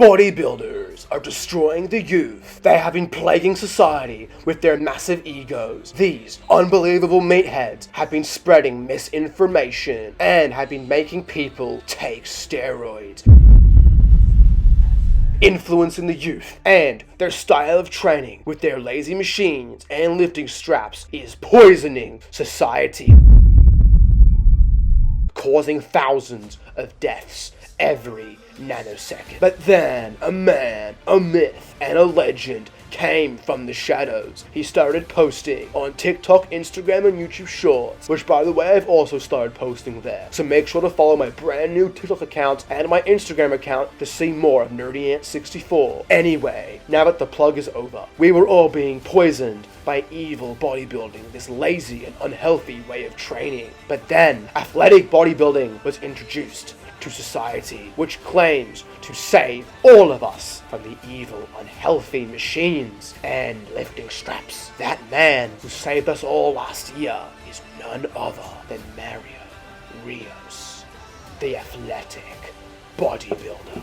Bodybuilders are destroying the youth. They have been plaguing society with their massive egos. These unbelievable meatheads have been spreading misinformation and have been making people take steroids, influencing the youth, and their style of training with their lazy machines and lifting straps is poisoning society, causing thousands of deaths every nanosecond. But then a man, a myth, and a legend came from the shadows. He started posting on TikTok, Instagram, and YouTube Shorts, which by the way I've also started posting there. So make sure to follow my brand new TikTok account and my Instagram account to see more of NerdyAnt64. Anyway, now that the plug is over, we were all being poisoned by evil bodybuilding, this lazy and unhealthy way of training. But then athletic bodybuilding was introduced to society, which claims to save all of us from the evil, unhealthy machines and lifting straps. That man who saved us all last year is none other than Mario Rios, the athletic bodybuilder.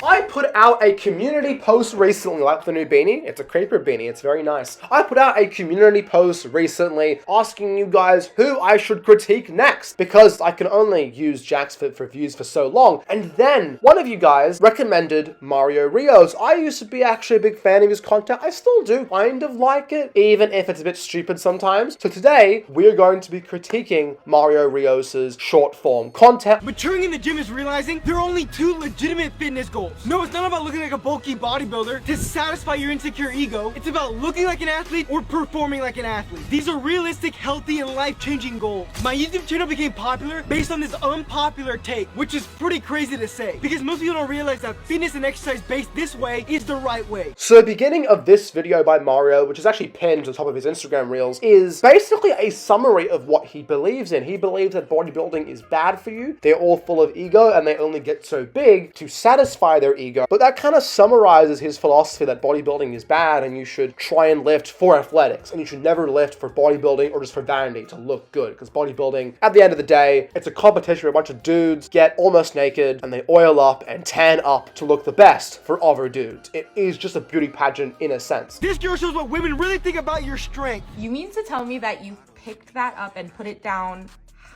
I put out a community post recently, like the new beanie. It's a creeper beanie, it's very nice. I put out a community post recently asking you guys who I should critique next, because I can only use Jack's for views for so long. And then one of you guys recommended Mario Rios. I used to be actually a big fan of his content. I still do kind of like it, even if it's a bit stupid sometimes. So today, we're going to be critiquing Mario Rios's short form content. Maturing in the gym is realizing there are only two legitimate fitness goals. No, it's not about looking like a bulky bodybuilder to satisfy your insecure ego. It's about looking like an athlete or performing like an athlete. These are realistic, healthy, and life-changing goals. My YouTube channel became popular based on this unpopular take, which is pretty crazy to say, because most people don't realize that fitness and exercise based this way is the right way. So the beginning of this video by Mario, which is actually pinned to the top of his Instagram reels, is basically a summary of what he believes in. He believes that bodybuilding is bad for you. They're all full of ego and they only get so big to satisfy their ego. But that kind of summarizes his philosophy that bodybuilding is bad and you should try and lift for athletics, and you should never lift for bodybuilding or just for vanity to look good, because bodybuilding, at the end of the day, it's a competition where a bunch of dudes get almost naked and they oil up and tan up to look the best for other dudes. It is just a beauty pageant in a sense. This girl shows what women really think about your strength. You mean to tell me that you picked that up and put it down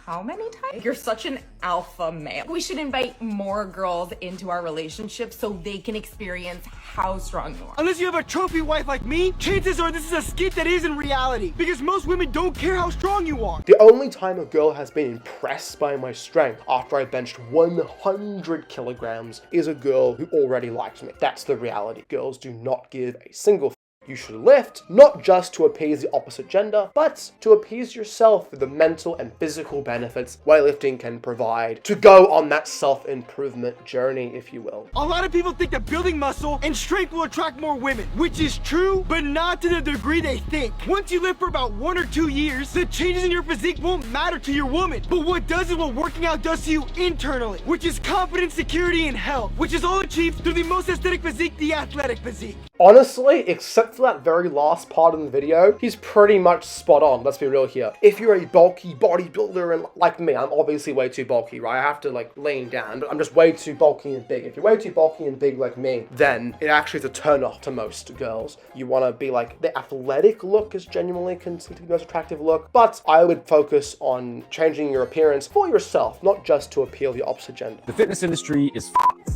how many times? You're such an alpha male. We should invite more girls into our relationship so they can experience how strong you are. Unless you have a trophy wife like me, chances are this is a skit that is in reality, because most women don't care how strong you are. The only time a girl has been impressed by my strength after I benched 100 kilograms is a girl who already likes me. That's the reality. Girls do not give a single f. You should lift, not just to appease the opposite gender, but to appease yourself for the mental and physical benefits weightlifting can provide to go on that self-improvement journey, if you will. A lot of people think that building muscle and strength will attract more women, which is true, but not to the degree they think. Once you live for about 1 or 2 years, the changes in your physique won't matter to your woman. But what does is what working out does to you internally, which is confidence, security, and health, which is all achieved through the most aesthetic physique, the athletic physique. Honestly, except for that very last part of the video, he's pretty much spot on, let's be real here. If you're a bulky bodybuilder, and like me, I'm obviously way too bulky, right? I have to like lean down, but I'm just way too bulky and big. If you're way too bulky and big like me, then it actually is a turn off to most girls. You want to be like, the athletic look is genuinely considered to be the most attractive look, but I would focus on changing your appearance for yourself, not just to appeal the opposite gender. The fitness industry is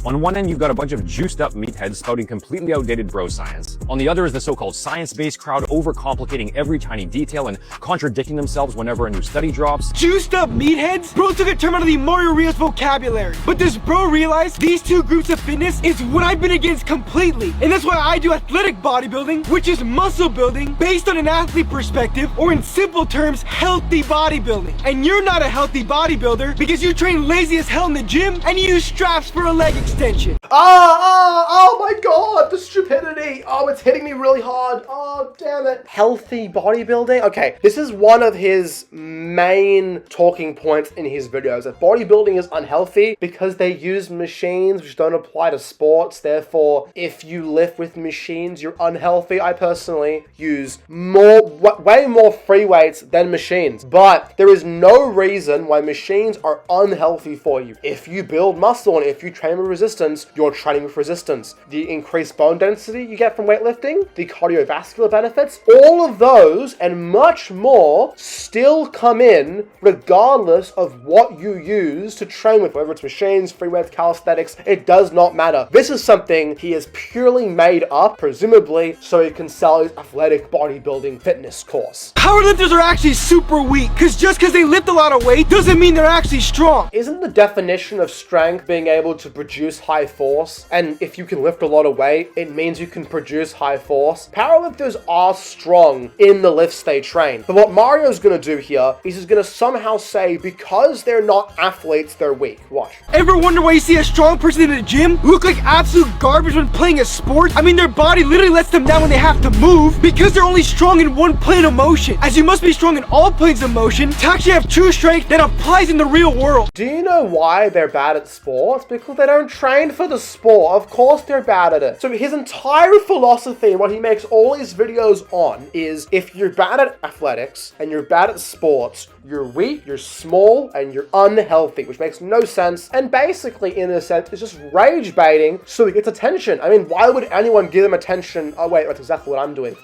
on one end, you've got a bunch of juiced up meatheads spouting completely outdated bro science. On the other is the so-called science-based crowd overcomplicating every tiny detail and contradicting themselves whenever a new study drops. Juiced up meatheads? Bro took a term out of the Mario Rios vocabulary. But does bro realize these two groups of fitness is what I've been against completely? And that's why I do athletic bodybuilding, which is muscle building based on an athlete perspective, or in simple terms, healthy bodybuilding. And you're not a healthy bodybuilder because you train lazy as hell in the gym and you use straps for a leg extension. Oh my god, the stupidity. Oh, it's hitting me really hard. Oh, damn it. Healthy bodybuilding? Okay, this is one of his main talking points in his videos, that bodybuilding is unhealthy because they use machines which don't apply to sports. Therefore, if you lift with machines, you're unhealthy. I personally use way more free weights than machines, but there is no reason why machines are unhealthy for you. If you build muscle and if you train with resistance, you're training with resistance. The increased bone density you get from weightlifting, the cardiovascular benefits, all of those and much more still come in regardless of what you use to train with, whether it's machines, free weights, calisthenics, it does not matter. This is something he has purely made up, presumably so he can sell his athletic bodybuilding fitness course. Powerlifters are actually super weak, because just because they lift a lot of weight doesn't mean they're actually strong. Isn't the definition of strength being able to produce high force? And if you can lift a lot of weight, it means you can produce high force. Powerlifters are strong in the lifts they train. But what Mario's gonna do here is he's gonna somehow say because they're not athletes, they're weak. Watch. Ever wonder why you see a strong person in the gym look like absolute garbage when playing a sport? I mean, their body literally lets them down when they have to move because they're only strong in one plane of motion. As you must be strong in all planes of motion to actually have true strength that applies in the real world. Do you know why they're bad at sports? Because they don't train for the sport. Of course they're bad at it. So his entire philosophy, what he makes all his videos on, is if you're bad at athletics and you're bad at sports, you're weak, you're small, and you're unhealthy, which makes no sense. And basically, in a sense, it's just rage baiting so he gets attention. I mean, why would anyone give him attention? Oh wait, that's exactly what I'm doing.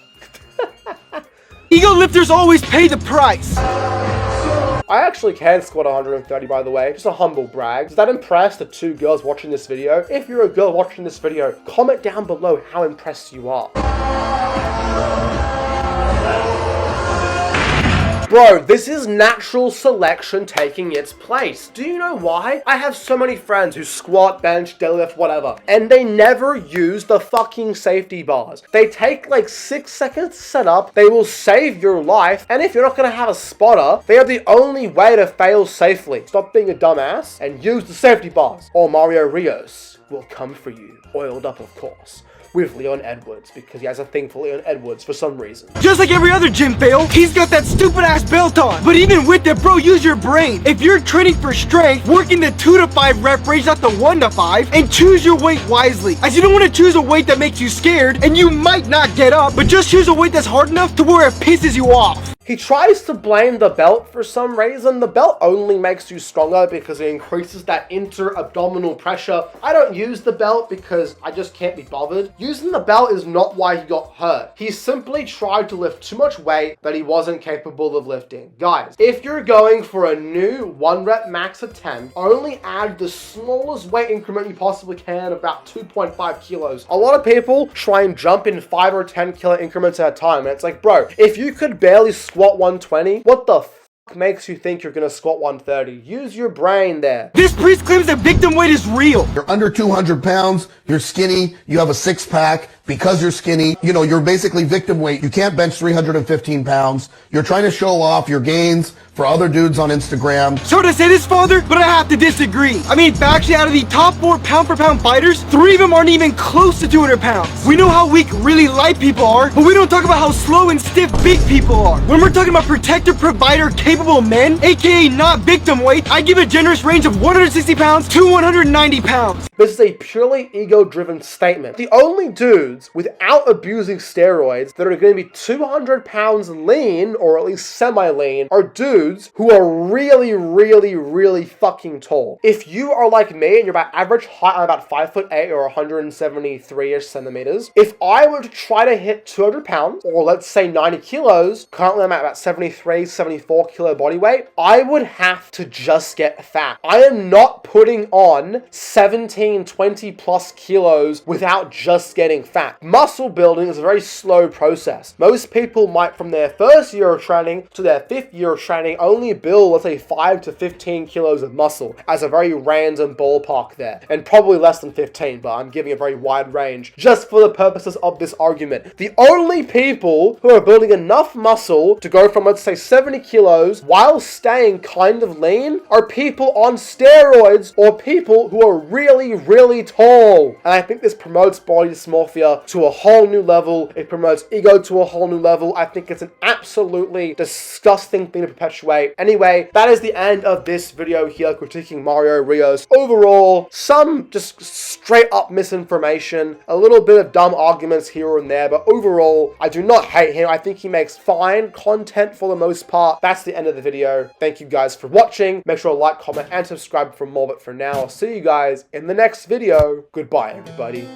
Ego lifters always pay the price. I actually can squat 130, by the way. Just a humble brag. Does that impress the 2 girls watching this video? If you're a girl watching this video, comment down below how impressed you are. Bro, this is natural selection taking its place. Do you know why? I have so many friends who squat, bench, deadlift, whatever, and they never use the fucking safety bars. They take like 6 seconds to set up, they will save your life, and if you're not gonna have a spotter, they are the only way to fail safely. Stop being a dumbass and use the safety bars, or Mario Rios will come for you, oiled up of course, with Leon Edwards, because he has a thing for Leon Edwards for some reason. Just like every other gym fail, he's got that stupid ass belt on. But even with it, bro, use your brain. If you're training for strength, work in the 2 to 5 rep range, not the 1 to 5, and choose your weight wisely. As you don't want to choose a weight that makes you scared, and you might not get up, but just choose a weight that's hard enough to where it pisses you off. He tries to blame the belt for some reason. The belt only makes you stronger because it increases that inter-abdominal pressure. I don't use the belt because I just can't be bothered. Using the belt is not why he got hurt. He simply tried to lift too much weight that he wasn't capable of lifting. Guys, if you're going for a new 1 rep max attempt, only add the smallest weight increment you possibly can, about 2.5 kilos. A lot of people try and jump in 5 or 10 kilo increments at a time, and it's like, bro, if you could barely squat 120, what the makes you think you're gonna squat 130? Use your brain there. This priest claims that victim weight is real. You're under 200 pounds, you're skinny, you have a 6-pack. Because you're skinny, you know, you're basically victim weight. You can't bench 315 pounds. You're trying to show off your gains for other dudes on Instagram. So to say this, father, but I have to disagree. I mean, actually, out of the top 4 pound-for-pound fighters, 3 of them aren't even close to 200 pounds. We know how weak really light people are, but we don't talk about how slow and stiff big people are. When we're talking about protector, provider, capable men, aka not victim weight, I give a generous range of 160 pounds to 190 pounds. This is a purely ego-driven statement. The only dudes without abusing steroids that are going to be 200 pounds lean, or at least semi-lean, are dudes who are really fucking tall. If you are like me and you're about average height, I'm about 5'8" or 173-ish centimeters, if I were to try to hit 200 pounds, or let's say 90 kilos, currently I'm at about 73, 74 kilo body weight, I would have to just get fat. I am not putting on 17, 20 plus kilos without just getting fat. fact, muscle building is a very slow process. Most people might, from their first year of training to their 5th year of training, only build, let's say, 5 to 15 kilos of muscle, as a very random ballpark there, and probably less than 15, but I'm giving a very wide range just for the purposes of this argument. The only people who are building enough muscle to go from, let's say, 70 kilos while staying kind of lean are people on steroids or people who are really, really tall. And I think this promotes body dysmorphia to a whole new level. It promotes ego to a whole new level. I think it's an absolutely disgusting thing to perpetuate. Anyway, that is the end of this video here critiquing Mario Rios. Overall, some just straight up misinformation, a little bit of dumb arguments here and there, but overall, I do not hate him. I think he makes fine content for the most part. That's the end of the video. Thank you guys for watching. Make sure to like, comment, and subscribe for more, but for now, I'll see you guys in the next video. Goodbye, everybody.